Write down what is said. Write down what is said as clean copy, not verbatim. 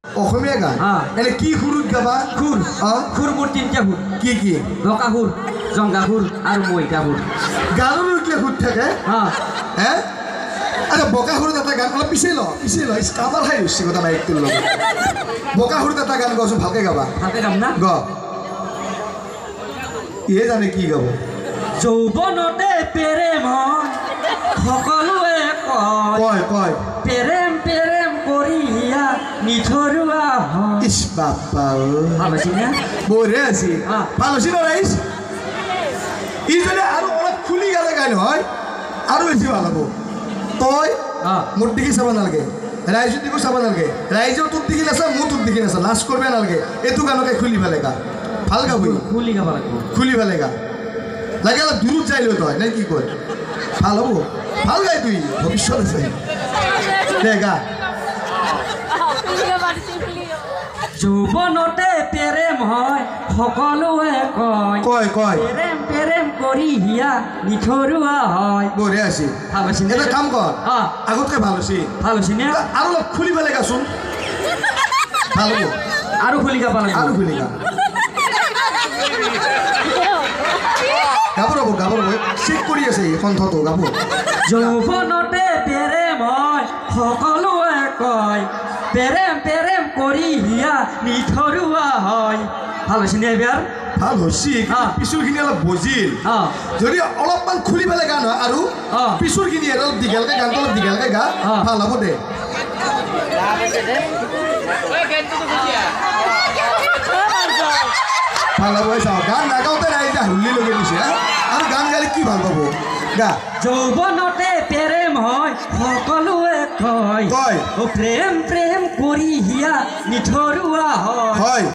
অসমীয়া গান এনে কি সুৰত গাবা খুৰ খুৰ মোৰ তিনিটা সুৰ কি ডকা সুৰ জংগা সুৰ আৰু মৈতা সুৰ গানৰো কি সুৰ থাকে হে আচ্ছা বকা সুৰত এটা গান অলপ পিছে ল কাবাৰ খাই হৈছে কথা মাইকটোৰ লগত বকা সুৰত এটা গান গাচোন ভালকে গাবা ভালকে গাম না গ ইয়ে জানে কি গাব যৌৱনতে প্ৰেম সকলোৱে কয় প্ৰেম কৰিয়া নিথৰুৱা ইস বাপ্পা ভাল হৈছে নে বঢ়ে আছে ভাল হৈছে ন ৰাইজ ই যদি আৰু অলপ খুলি গালে গাই নহয় আৰু বেছি ভাল হ'ব তই মোৰ দিকে চাব নালাগে ৰাইজৰ দিকে চাব নালাগে ৰাইজৰ তোৰ দিকে নাচা মোৰ তোৰ দিকে নাচা লাজ কৰিব নালাগে এইটো গানকে খুলি পেলাই গা ভাল গাবই খুলি গাব লাগিব খুলি পেলাই গা লাগে অলপ দূৰত যাই লৈ তই নে কি কয় ভাল হ'ব ভাল গাই তুই ভৱিষ্যত আছে দে গা যৌৱনতে প্ৰেম হয় সকলোৱে কয় প্ৰেম কৰি হিয়া নিথৰুৱা হয় বঢ়ে আছে ভাল হৈছে এটা কাম কৰ আগতকৈ ভাল হৈছে নে আৰু অলপ খুলি পেলাই গাচোন ভাল হ'ব আৰু খুলি গাব লাগিব আৰু খুলি গা গাব ৰ'ব চেক কৰি আছে কণ্ঠটো গাব যৌৱনতে প্ৰেম হয় সকলোৱে কয় প্ৰেম কৰি হিয়া নিথৰুৱা হয় ভাল হৈছে নে এবাৰ ভাল হৈছে পিছৰখিনি অলপ বজিল যদি অলপমান খুলি পেলাই গান হয় আৰু পিছৰখিনি অলপ দীঘলকৈ গানটো অলপ দীঘলকৈ গা ভাল হ'ব দে ভাল হ'ব চাওঁ গান নাগাওঁতে ৰাইজে হুল্লি লগাই দিছে আৰু গান গালে কি ভাল পাব গা যৌৱনতে প্ৰেম হয় সকলোৱে কয় প্ৰেম কৰি হিয়া নিথৰুৱা হয়